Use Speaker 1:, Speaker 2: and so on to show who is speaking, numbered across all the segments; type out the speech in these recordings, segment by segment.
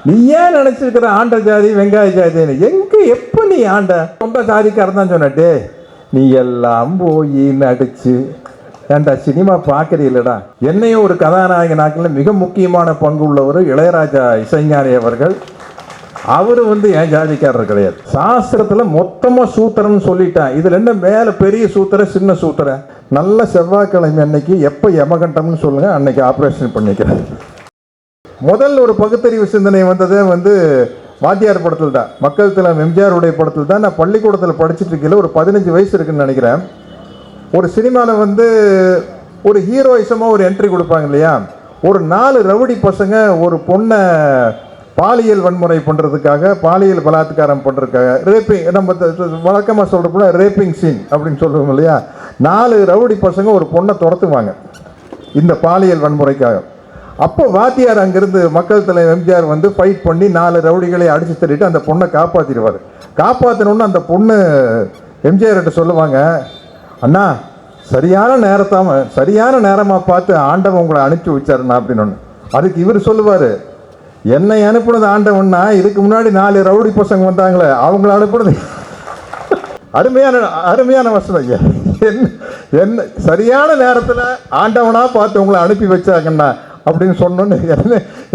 Speaker 1: நீ ஏன் நினைச்சிருக்கிற ஆண்ட ஜாதி வெங்காய ஜாதின்னு? எங்க எப்ப நீ ஆண்ட சொந்த ஜாதிக்காரன் தான் சொன்னே. நீ எல்லாம் போய் நடிச்சு ஏன்டா சினிமா பார்க்கறீங்களடா. என்னையும் ஒரு கதாநாயகனாக்கில் மிக முக்கியமான பங்கு உள்ளவர் இளையராஜா இசைஞானி அவர்கள். அவர் என் ஜாதிக்காரர் கிடையாது. சாஸ்திரத்தில் மொத்தமாக சூத்திரன்னு சொல்லிட்டேன். இதில் என்ன மேலே பெரிய சூத்திர சின்ன சூத்திர? நல்ல செவ்வாய்க்கிழமை அன்னைக்கு எப்போ யமகண்டம்னு சொல்லுங்கள், அன்னைக்கு ஆப்ரேஷன் பண்ணிக்கிறேன். முதல் ஒரு பகுத்தறிவு சிந்தனை வந்ததே வாத்தியார் படத்தில் தான், மக்கள் தலைவர் எம்ஜிஆருடைய படத்தில் தான். நான் பள்ளிக்கூடத்தில் படிச்சுட்டு இருக்கல, ஒரு 15 வயசு இருக்குன்னு நினைக்கிறேன். ஒரு சினிமாவில் ஒரு ஹீரோயிசமாக ஒரு என்ட்ரி கொடுப்பாங்க இல்லையா. ஒரு 4 ரவுடி பசங்க ஒரு பொண்ணை பாலியல் வன்முறை பண்ணுறதுக்காக, பாலியல் பலாத்காரம் பண்ணுறதுக்காக, ரேப்பிங், நம்ம வழக்கமாக சொல்கிறப்போ ரேப்பிங் சீன் அப்படின்னு சொல்லுவோம் இல்லையா. 4 ரவுடி பசங்க ஒரு பொண்ணை துரத்துவாங்க இந்த பாலியல் வன்முறைக்காக. அப்போ வாத்தியார் அங்கேருந்து மக்கள் தலைவர் எம்ஜிஆர் ஃபைட் பண்ணி 4 ரவுடிகளை அடித்து தள்ளிட்டு அந்த பொண்ணை காப்பாற்றிடுவார். காப்பாற்றினோன்னு அந்த பொண்ணு எம்ஜிஆர்கிட்ட சொல்லுவாங்க, அண்ணா சரியான நேரமாக பார்த்து ஆண்டவன் உங்களை அனுப்பிச்சி வச்சாருண்ணா அப்படின்னு. அதுக்கு இவர் சொல்லுவார், என்னை அனுப்புனது ஆண்டவன்னா, இதுக்கு முன்னாடி 4 ரவுடி பசங்க வந்தாங்களே அவங்கள அனுப்புனது. அருமையான வசனம். என்ன சரியான நேரத்தில் ஆண்டவனாக பார்த்து உங்களை அனுப்பி வச்சாங்கண்ணா அப்படின்னு சொன்னோன்னு,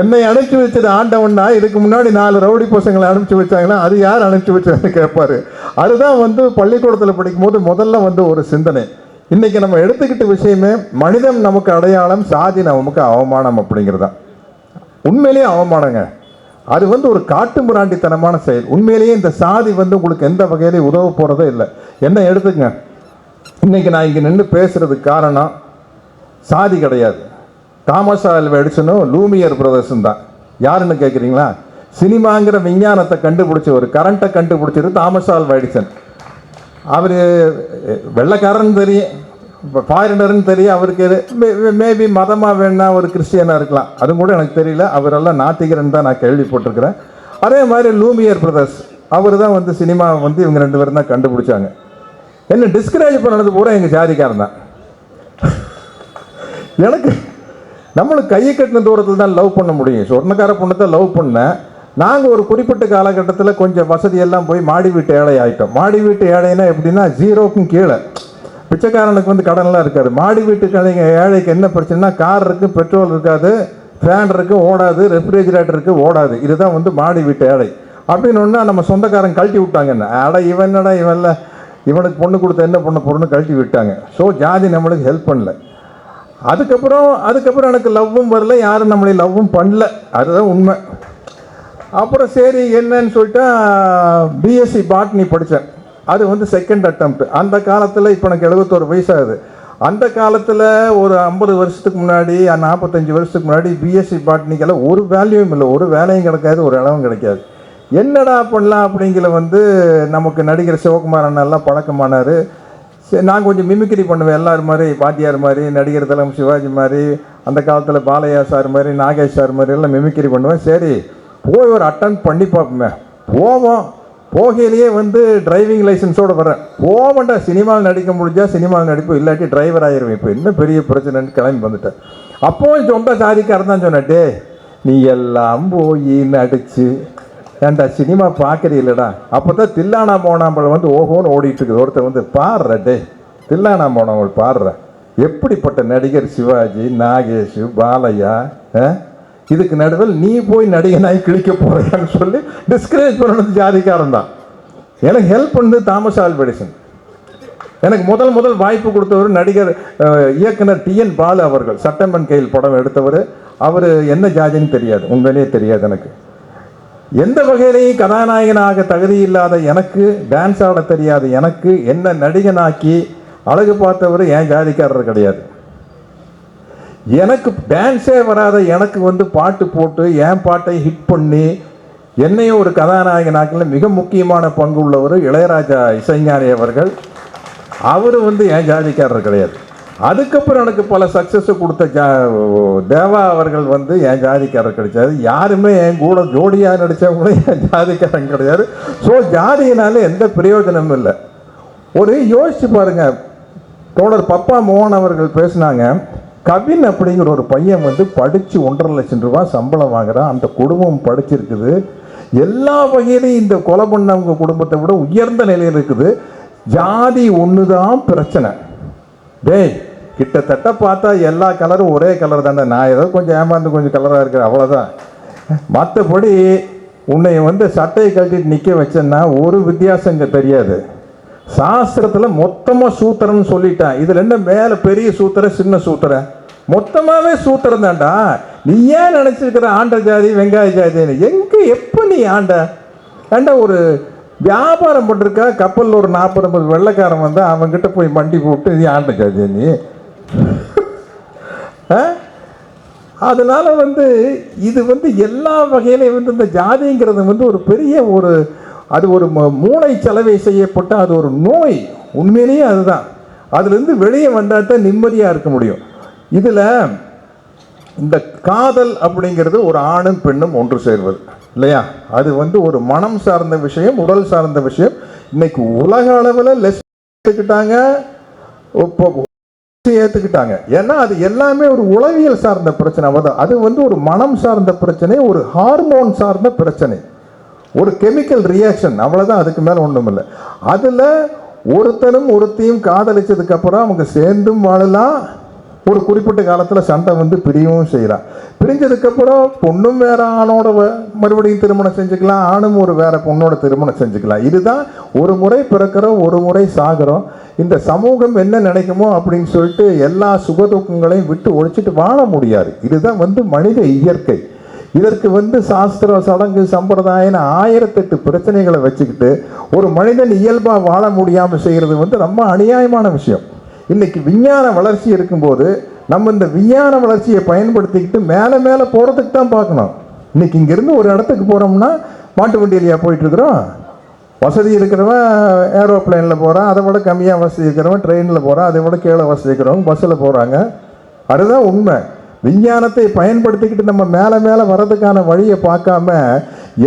Speaker 1: என்னை அனுப்பிச்சி வச்சது ஆண்டவன்னா, இதுக்கு முன்னாடி 4 ரவுடி பசங்களை அனுப்பிச்சி வச்சாங்கன்னா அது யார் அனுப்பிச்சி வச்சாங்கன்னு கேட்பார். அதுதான் பள்ளிக்கூடத்தில் படிக்கும்போது முதல்ல ஒரு சிந்தனை. இன்றைக்கி நம்ம எடுத்துக்கிட்ட விஷயமே மனிதம் நமக்கு அடையாளம், சாதி நமக்கு அவமானம் அப்படிங்கிறதான். உண்மையிலேயே அவமானங்க. அது ஒரு காட்டு மிராண்டித்தனமான செயல். உண்மையிலேயே இந்த சாதி உங்களுக்கு எந்த வகையிலையும் உதவ போகிறதே இல்லை. என்ன எடுத்துங்க, இன்றைக்கி நான் இங்கே நின்று பேசுகிறதுக்கு காரணம் சாதி கிடையாது. தாமஸ் ஆல்வா எடிசனும் லூமியர் பிரதர்ஸும் தான். யாருன்னு கேட்குறீங்களா? சினிமாங்கிற விஞ்ஞானத்தை கண்டுபிடிச்ச ஒரு கரண்ட்டை கண்டுபிடிச்சது தாமஸ் ஆல்வா எடிசன். அவர் வெள்ளைக்காரன்னு தெரியும், ஃபாரினர்னு தெரியும். அவருக்கு மேபி மதமாக வேணா ஒரு கிறிஸ்டியனாக இருக்கலாம், அதுவும் கூட எனக்கு தெரியல. அவரெல்லாம் நாத்திகரன் தான் நான் கேள்விப்பட்டிருக்கிறேன். அதே மாதிரி லூமியர் பிரதர்ஸ், அவர் தான் சினிமா இவங்க 2 பேரும் தான் கண்டுபிடிச்சாங்க. என்ன டிஸ்கரேஜ் பண்ணது பூரா எங்கள் ஜாதிக்காரன் தான். எனக்கு நம்மளுக்கு கையை கட்டின தூரத்தில் தான் லவ் பண்ண முடியும். சொர்ணக்கார பொண்ணு தான் லவ் பண்ணேன். நாங்கள் ஒரு குறிப்பிட்ட காலகட்டத்தில் கொஞ்சம் வசதியெல்லாம் போய் மாடி வீட்டு ஏழை ஆகிட்டோம். மாடி வீட்டு ஏழைன்னா எப்படின்னா 0க்கும் கீழே. பிச்சைக்காரனுக்கு கடன்லாம் இருக்காது. மாடி வீட்டு ஏழைக்கு என்ன பிரச்சனைனா, கார் இருக்குது, பெட்ரோல் இருக்காது, ஃபேன் இருக்குது ஓடாது, ரெஃப்ரிஜிரேட்டர் இருக்குது ஓடாது. இதுதான் மாடி வீட்டு ஏழை. அப்படின்னு ஒன்றா நம்ம சொந்தக்காரன் கழட்டி விட்டாங்கன்னு, இவனுக்கு பொண்ணு கொடுத்த என்ன பண்ண போகிறோன்னு கழட்டி விட்டாங்க. ஸோ ஜாதி நம்மளுக்கு ஹெல்ப் பண்ணல. அதுக்கப்புறம் எனக்கு லவ்வும் வரல, யாரும் நம்மளை லவ்வும் பண்ணல, அதுதான் உண்மை. அப்புறம் சரி என்னன்னு சொல்லிட்டு பிஎஸ்சி பாட்னி படித்தேன். அது செகண்ட் அட்டம்ப்ட். அந்த காலத்தில் இப்போ எனக்கு 71 வயசாகுது. அந்த காலத்தில் ஒரு 50 வருஷத்துக்கு முன்னாடி, 45 வருஷத்துக்கு முன்னாடி பிஎஸ்சி பாட்னிக்கெல்லாம் ஒரு வேல்யூவும் இல்லை, ஒரு வேலையும் கிடைக்காது, ஒரு இடமும் கிடைக்காது. என்னடா பண்ணலாம் அப்படிங்கிற நமக்கு நடிகர் சிவகுமார் அண்ணெல்லாம் பழக்கமானார். நான் கொஞ்சம் மிமிக்ரி பண்ணுவேன், எல்லாரும் மாதிரி, பாட்டியார் மாதிரி, நடிகர் தலம் சிவாஜி மாதிரி, அந்த காலத்தில் பாலையா சார் மாதிரி, நாகேஷ் சார் மாதிரி எல்லாம் மிமிக்ரி பண்ணுவேன். சரி போய் ஒரு அட்டன் பண்ணி பார்ப்போமே. போகையிலேயே டிரைவிங் லைசன்ஸோடு வரேன். போவேண்டா, சினிமாவில் நடிக்க முடிஞ்சால் சினிமாவில் நடிப்போம், இல்லாட்டி டிரைவர் ஆகிருவேன். இப்போ என்ன பெரிய பிரச்சனைன்னு கிளம்பி வந்துட்டேன். அப்போவும் சொந்த சாதிக்காரன் தான் சொன்னே, நீ எல்லாம் போய் நடிச்சு ஏன்டா சினிமா பார்க்குறீங்களடா. அப்போ தான் தில்லானா மோனாம்பல் ஓஹோன்னு ஓடிட்டு இருக்குது. ஒருத்தர் பாடுற டே தில்லானா மோனாம்பல் பாடுற, எப்படிப்பட்ட நடிகர் சிவாஜி, நாகேஷ், பாலையா, இதுக்கு நடுவில் நீ போய் நடிகனாய் கிழிக்க போறியான்னு சொல்லி டிஸ்கரேஜ் பண்ணது ஜாதிக்காரன் தான். எனக்கு ஹெல்ப் பண்ணது தாமஸ் ஆல்வா எடிசன். எனக்கு முதல் வாய்ப்பு கொடுத்தவர் நடிகர் இயக்குனர் டிஎன் பாலு அவர்கள். சட்டமன் கையில் படம் எடுத்தவர். அவர் என்ன ஜாதின்னு தெரியாது, உண்மையிலேயே தெரியாது. எனக்கு எந்த வகையிலையும் கதாநாயகனாக தகுதி இல்லாத எனக்கு, டான்ஸ் ஆட தெரியாத எனக்கு, என்ன நடிகனாக்கி அழகு பார்த்தவர் என் ஜாதிக்காரர் கிடையாது. எனக்கு டான்ஸே வராத எனக்கு பாட்டு போட்டு என் பாட்டை ஹிட் பண்ணி என்னையும் ஒரு கதாநாயகனாக்கில் மிக முக்கியமான பங்கு உள்ளவர் இளையராஜா இசைஞானி அவர்கள். அவர் என் ஜாதிக்காரர் கிடையாது. அதுக்கப்புறம் எனக்கு பல சக்ஸஸை கொடுத்த தேவா அவர்கள் என் ஜாதிக்காரர் கிடைச்சாது. யாருமே என் கூட ஜோடியாக நடித்தவங்களும் என் ஜாதிக்காரன் கிடையாது. ஸோ ஜாதியினால எந்த பிரயோஜனமும் இல்லை. ஒரு யோசிச்சு பாருங்கள், தோழர் பப்பா மோகன் அவர்கள் பேசினாங்க, கவின் அப்படிங்கிற ஒரு பையன் வந்து படித்து 1.5 லட்சம் ரூபாய் சம்பளம் வாங்குறான். அந்த குடும்பம் படிச்சிருக்குது, எல்லா வகையிலையும் இந்த கொலை பண்ணவங்க குடும்பத்தை விட உயர்ந்த நிலையில் இருக்குது. ஜாதி ஒன்று தான் பிரச்சனை. டேய், கிட்டத்தட்ட பார்த்தா எல்லா கலரும் ஒரே கலர் தானே. நான் ஏதோ கொஞ்சம் ஏமாந்து கொஞ்சம் கலராக இருக்கிறேன், அவ்வளோதான். மற்றபடி உன்னை வந்து சட்டையை கழட்டிட்டு நிற்க வச்சேன்னா ஒரு வித்தியாசம் இங்கே தெரியாது. சாஸ்திரத்தில் மொத்தமாக சூத்திரன்னு சொல்லிட்டான். இதில் என்ன மேலே பெரிய சூத்திரம் சின்ன சூத்திரம்? மொத்தமாகவே சூத்திரம் தான்டா. நீ ஏன் நினச்சிருக்கிற ஆண்ட ஜாதி வெங்காய ஜாதின்னு? எங்கே எப்போ நீ ஆண்ட ஒரு வியாபாரம் பண்ணிருக்கா, கப்பலில் ஒரு 40-50 வெள்ளைக்காரன் வந்து அவன்கிட்ட போய் மண்டி போட்டு நீ ஆண்ட ஜாதியா நீ? அதனால் வந்து இது வந்து எல்லா வகையிலையும் வந்து இந்த ஜாதிங்கிறது வந்து ஒரு பெரிய அது ஒரு மூளை செலவை செய்யப்பட்ட அது ஒரு நோய். உண்மையிலேயே அதுதான். அதுலேருந்து வெளியே வந்தால் தான் நிம்மதியாக இருக்க முடியும். இதில் இந்த காதல் அப்படிங்கிறது ஒரு ஆணும் பெண்ணும் ஒன்று சேர்வது இல்லையா? அது வந்து ஒரு மனம் சார்ந்த விஷயம், உடல் சார்ந்த விஷயம். இன்னைக்கு உலக அளவில் லெஸ் ஏற்றுக்கிட்டாங்க, ஏற்றுக்கிட்டாங்க. ஏன்னா அது எல்லாமே ஒரு உளவியல் சார்ந்த பிரச்சனை. அது வந்து ஒரு மனம் சார்ந்த பிரச்சனை, ஒரு ஹார்மோன் சார்ந்த பிரச்சனை, ஒரு கெமிக்கல் ரியாக்ஷன், அவ்வளோதான். அதுக்கு மேலே ஒன்றும் இல்லை. அதில் ஒருத்தனும் ஒருத்தையும் காதலிச்சதுக்கப்புறம் அவங்க சேர்ந்தும் வாழலாம். ஒரு குறிப்பிட்ட காலத்தில் சண்டை வந்து பிரியவும் செய்யலாம். பிரிஞ்சதுக்கப்புறம் பொண்ணும் வேற ஆணோட மறுபடியும் திருமணம் செஞ்சுக்கலாம், ஆணும் ஒரு வேற பொண்ணோட திருமணம் செஞ்சுக்கலாம். இதுதான் ஒரு முறை பிறக்கிறோம், ஒரு முறை சாகிறோம். இந்த சமூகம் என்ன நினைக்குமோ அப்படின்னு சொல்லிட்டு எல்லா சுகதுக்கங்களையும் விட்டு ஒழிச்சிட்டு வாழ முடியாது. இதுதான் வந்து மனித இயற்கை. இதற்கு வந்து சாஸ்திர சடங்கு சம்பிரதாயம் 1008 பிரச்சனைகளை வச்சுக்கிட்டு ஒரு மனிதன் இயல்பாக வாழ முடியாமல் செய்கிறது வந்து ரொம்ப அநியாயமான விஷயம். இன்னைக்கு விஞ்ஞான வளர்ச்சி இருக்கும்போது நம்ம இந்த விஞ்ஞான வளர்ச்சியை பயன்படுத்திக்கிட்டு மேலே மேலே போகிறதுக்கு தான் பார்க்கணும். இன்னைக்கு இங்கேருந்து ஒரு இடத்துக்கு போகிறோம்னா மாட்டு வண்டியிலையா போயிட்டுருக்குறோம்? வசதி இருக்கிறவன் ஏரோப்ளைனில் போகிறான், அதை விட கம்மியாக வசதி இருக்கிறவன் ட்ரெயினில் போகிறான், அதை விட கீழே வசதி இருக்கிறவங்க பஸ்ஸில் போகிறாங்க. அதுதான் உண்மை. விஞ்ஞானத்தை பயன்படுத்திக்கிட்டு நம்ம மேலே மேலே வர்றதுக்கான வழியை பார்க்காம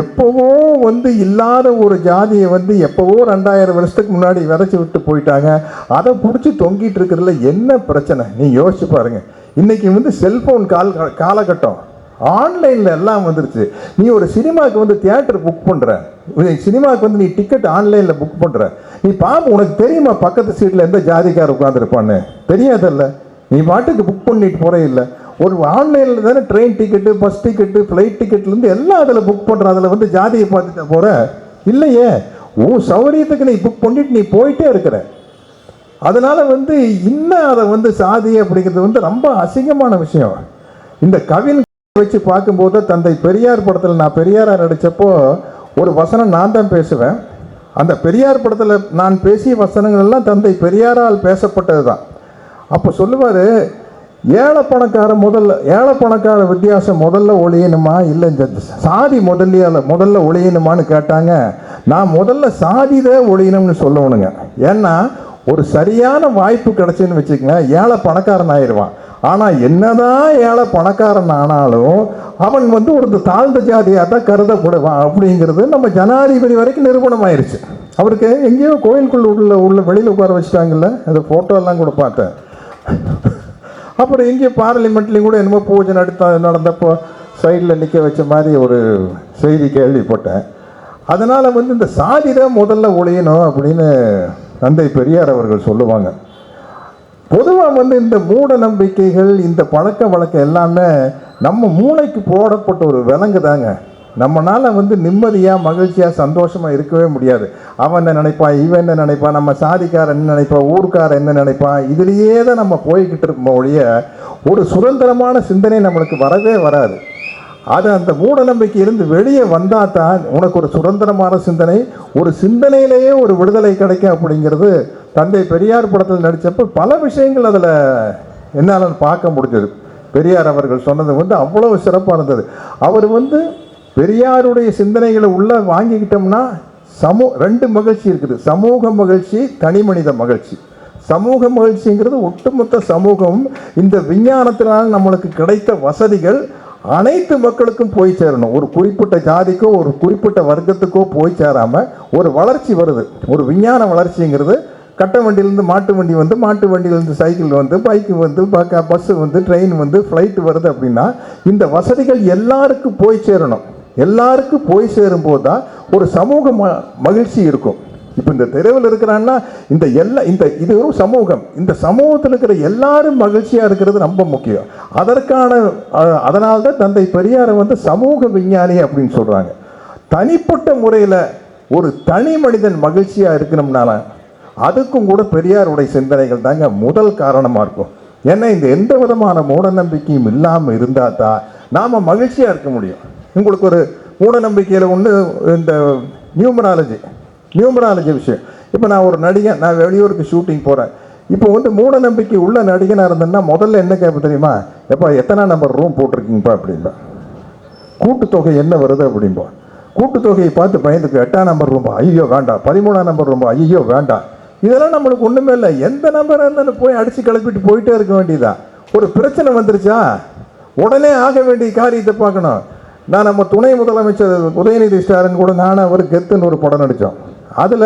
Speaker 1: எப்போவோ வந்து இல்லாத ஒரு ஜாதியை வந்து எப்போவோ 2000 வருஷத்துக்கு முன்னாடி விதைச்சி விட்டு போயிட்டாங்க. அதை பிடிச்சி தொங்கிட்டு இருக்கிறதுல என்ன பிரச்சனை? நீ யோசிச்சு பாருங்க. இன்னைக்கு வந்து செல்ஃபோன் காலகட்டம், ஆன்லைனில் எல்லாம் வந்துருச்சு. நீ ஒரு சினிமாவுக்கு வந்து தியேட்டர் புக் பண்ணுற, சினிமாவுக்கு வந்து நீ டிக்கெட் ஆன்லைனில் புக் பண்ணுற, நீ பாம்பு உனக்கு தெரியுமா பக்கத்து சீட்டில் எந்த ஜாதிக்கார் உட்காந்துருப்பான்னு? தெரியாதல்ல. நீ பாட்டுக்கு புக் பண்ணிட்டு போகிறே இல்லை. ஒரு ஆன்லைனில் தானே train ticket, bus ticket, flight டிக்கெட்லேருந்து எல்லாம் அதில் புக் பண்ணுற. அதில் வந்து ஜாதியை பார்த்துட்டு போகிற இல்லையே. சௌகரியத்துக்கு நீ புக் பண்ணிட்டு நீ போயிட்டே இருக்கிற. அதனால் வந்து இன்னும் அதை வந்து சாதி அப்படிங்கிறது வந்து ரொம்ப அசிங்கமான விஷயம். இந்த கவின் வச்சு பார்க்கும்போது தந்தை பெரியார் படத்தில் நான் பெரியாராக நடித்தப்போ ஒரு வசனம் நான் தான் பேசுவேன். அந்த பெரியார் படத்தில் நான் பேசிய வசனங்கள் எல்லாம் தந்தை பெரியாரால் பேசப்பட்டது தான். அப்போ சொல்லுவார், ஏழை பணக்கார வித்தியாசம் முதல்ல ஒழியணுமா, இல்லை இந்த சாதி முதல்ல ஒழியணுமான்னு கேட்டாங்க. நான் முதல்ல சாதி தான் ஒழியணும்னு சொல்லணுங்க. ஏன்னா ஒரு சரியான வாய்ப்பு கிடைச்சுன்னு வச்சுக்கங்க, ஏழை பணக்காரன் ஆயிடுவான். ஆனால் என்னதான் ஏழை பணக்காரன் ஆனாலும் அவன் வந்து ஒரு தாழ்ந்த ஜாதியாக தான் கருதப்படுவான் அப்படிங்கிறது நம்ம ஜனாதிபதி வரைக்கும் நிரூபணம் ஆயிடுச்சு. அவருக்கு எங்கேயோ கோயிலுக்குள்ள உள்ள வெளியில் உட்கார வச்சுட்டாங்கல்ல, அந்த ஃபோட்டோலாம் கூட பார்த்தேன். அப்புறம் எங்கேயோ பார்லிமெண்ட்லேயும் கூட என்னமோ பூஜை நடந்தப்போ சைடில் நிற்க வச்ச மாதிரி ஒரு செய்தி கேள்விப்பட்டேன். அதனால் வந்து இந்த சாதி தான் முதல்ல ஒழியணும் அப்படின்னு தந்தை பெரியார் அவர்கள் சொல்லுவாங்க. பொதுவாக வந்து இந்த மூட நம்பிக்கைகள், இந்த பழக்க வழக்கம் எல்லாமே நம்ம மூளைக்கு போடப்பட்ட ஒரு விலங்கு தாங்க. நம்மளால் வந்து நிம்மதியாக மகிழ்ச்சியாக சந்தோஷமாக இருக்கவே முடியாது. அவன் என்ன நினைப்பான், இவன் என்ன நினைப்பான், நம்ம சாதிக்காரன் என்ன நினைப்பான், ஊருக்காரன் என்ன நினைப்பான், இதுலேயே தான் நம்ம போய்கிட்டு இருக்கோம் ஒழிய ஒரு சுதந்திரமான சிந்தனை நம்மளுக்கு வரவே வராது. அது அந்த மூட நம்பிக்கையிலிருந்து வெளியே வந்தால் தான் உனக்கு ஒரு சுதந்திரமான சிந்தனை, ஒரு சிந்தனையிலேயே ஒரு விடுதலை கிடைக்கும் அப்படிங்கிறது தந்தை பெரியார் படத்தில் நடித்தப்போ பல விஷயங்கள் அதில் என்னால் பார்க்க முடிஞ்சது. பெரியார் அவர்கள் சொன்னது வந்து அவ்வளவு சிறப்பாக இருந்தது. அவர் வந்து பெரியாருடைய சிந்தனைகளை உள்ளே வாங்கிக்கிட்டோம்னா ரெண்டு மகிழ்ச்சி இருக்குது. சமூக மகிழ்ச்சி, தனி மனித மகிழ்ச்சி. சமூக மகிழ்ச்சிங்கிறது ஒட்டுமொத்த சமூகம் இந்த விஞ்ஞானத்தினால் நம்மளுக்கு கிடைத்த வசதிகள் அனைத்து மக்களுக்கும் போய் சேரணும். ஒரு குறிப்பிட்ட ஜாதிக்கோ ஒரு குறிப்பிட்ட வர்க்கத்துக்கோ போய் சேராமல் ஒரு வளர்ச்சி வருது. ஒரு விஞ்ஞான வளர்ச்சிங்கிறது கட்டை வண்டியிலேருந்து மாட்டு வண்டி வந்து, மாட்டு வண்டியிலேருந்து சைக்கிள் வந்து, பைக்கு வந்து, பஸ்ஸு வந்து, ட்ரெயின் வந்து, ஃப்ளைட்டு வருது அப்படின்னா இந்த வசதிகள் எல்லாருக்கும் போய் சேரணும். எல்லாருக்கும் போய் சேரும்போது தான் ஒரு சமூக மகிழ்ச்சி இருக்கும். இப்போ இந்த தெருவில் இருக்கிறான்னா இது ஒரு சமூகம். இந்த சமூகத்தில் இருக்கிற எல்லாரும் மகிழ்ச்சியாக இருக்கிறது ரொம்ப முக்கியம். அதனால்தான் தந்தை பெரியாரை வந்து சமூக விஞ்ஞானி அப்படின்னு சொல்கிறாங்க. தனிப்பட்ட முறையில் ஒரு தனி மனிதன் மகிழ்ச்சியாக இருக்கணும்னால அதுக்கும் கூட பெரியாருடைய சிந்தனைகள் தாங்க முதல் காரணமாக இருக்கும். ஏன்னா இந்த எந்த விதமான மூட நம்பிக்கையும் இல்லாமல் இருந்தால் தான் நாம் மகிழ்ச்சியாக இருக்க முடியும். உங்களுக்கு ஒரு மூட நம்பிக்கையில் ஒன்று இந்த நியூமராலஜி விஷயம். இப்போ நான் ஒரு நடிகன், நான் வெளியூருக்கு ஷூட்டிங் போகிறேன். இப்போ வந்து மூட நம்பிக்கை உள்ள நடிகனாக இருந்தேன்னா முதல்ல என்ன கேட்பேன் தெரியுமா? எப்போ எத்தனை நம்பர் ரூம் போட்டிருக்கீங்கப்பா அப்படின்பா. கூட்டுத்தொகை என்ன வருது அப்படின்பா. கூட்டுத்தொகையை பார்த்து பயந்துக்கு 8ஆம் நம்பர் ரூம்பா, ஐயோ வேண்டாம். 13ஆம் நம்பர் ரூம்பா, ஐயோ வேண்டாம். இதெல்லாம் நம்மளுக்கு ஒன்றுமே இல்லை. எந்த நம்பராக இருந்தாலும் போய் அடித்து கிளப்பிட்டு போயிட்டே இருக்க வேண்டியதான். ஒரு பிரச்சனை வந்துருச்சா உடனே ஆக வேண்டிய காரியத்தை பார்க்கணும். நான் நம்ம துணை முதலமைச்சர் உதயநிதி ஸ்டாலின் கூட நானும் அவர் கெத்துன்னு ஒரு படம் நடித்தோம். அதில்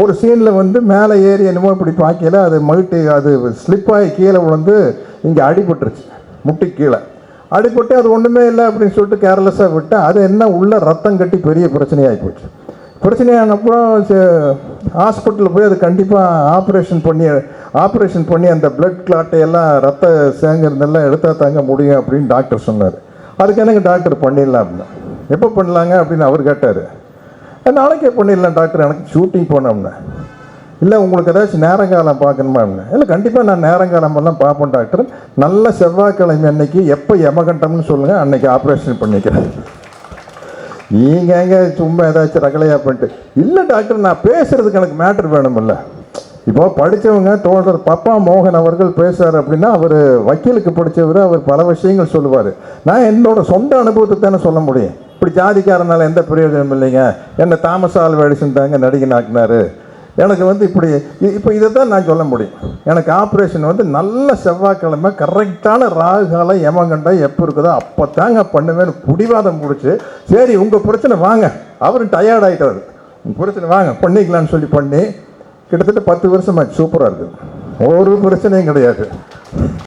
Speaker 1: ஒரு சீனில் வந்து மேலே ஏறி என்னமோ இப்படி பார்க்கல, அது ஸ்லிப்பாகி கீழே விழுந்து இங்கே அடிபட்டுருச்சு, முட்டி கீழே அடிபட்டு. அது ஒன்றுமே இல்லை அப்படின்னு சொல்லிட்டு கேர்லெஸ்ஸாக விட்டு அது என்ன உள்ள ரத்தம் கட்டி பெரிய பிரச்சனையாகி போச்சு. பிரச்சனையானப்புறம் ஹாஸ்பிட்டலில் போய் அது கண்டிப்பாக ஆப்ரேஷன் பண்ணி அந்த பிளட் கிளாட்டையெல்லாம் ரத்த சேங்கிறதெல்லாம் எடுத்தால் தாங்க முடியும் அப்படின்னு டாக்டர் சொன்னார். அதுக்கு எனக்கு டாக்டர் பண்ணிடலாம் அப்படின்னா. எப்போ பண்ணலாங்க அப்படின்னு அவர் கேட்டார். நாளைக்கே பண்ணிடலாம் டாக்டர், எனக்கு ஷூட்டிங் போனோம்னா. இல்லை உங்களுக்கு ஏதாச்சும் நேரங்காலம் பார்க்கணுமா அப்படின்னா. இல்லை கண்டிப்பாக நான் நேரங்காலமெல்லாம் பார்ப்பேன் டாக்டர். நல்ல செவ்வாய்க்கிழமை அன்னைக்கு எப்போ யமகண்டம்னு சொல்லுங்கள், அன்னைக்கு ஆப்ரேஷன் பண்ணிக்கிறேன். நீங்கள் எங்கே சும்மா ஏதாச்சும் ரகலையாக பண்ணிட்டு. இல்லை டாக்டர் நான் பேசுகிறதுக்கு எனக்கு மேட்ரு வேணுமில்ல. இப்போ படித்தவங்க தோழர் பப்பா மோகன் அவர்கள் பேசுகிறார் அப்படின்னா அவர் வக்கீலுக்கு படித்தவர், அவர் பல விஷயங்கள் சொல்லுவார். நான் என்னோடய சொந்த அனுபவத்தை தானே சொல்ல முடியும். இப்படி ஜாதிக்காரனால எந்த பிரயோஜனம் இல்லைங்க, என்னை தாமஸ் ஆல்வா எடிசன் தாங்க நடிகன் ஆக்கினார், எனக்கு வந்து இப்படி இப்போ இதை தான் நான் சொல்ல முடியும். எனக்கு ஆப்ரேஷன் வந்து நல்ல செவ்வாய்க்கிழமை கரெக்டான ராகுகாலம் யமகண்டம் எப்போ இருக்குதோ அப்போ தாங்க பண்ணுவேன்னு பிடிவாதம் முடிச்சு, சரி உங்கள் பிரச்சனை வாங்க, அவரும் டயர்ட் ஆகிட்டார், உங்கள் பிரச்சனை வாங்க பண்ணிக்கலான்னு சொல்லி பண்ணி கிட்டத்தட்ட 10 வருஷமாச்சு. சூப்பராக இருக்குது, ஒரு பிரச்சனையும் கிடையாது.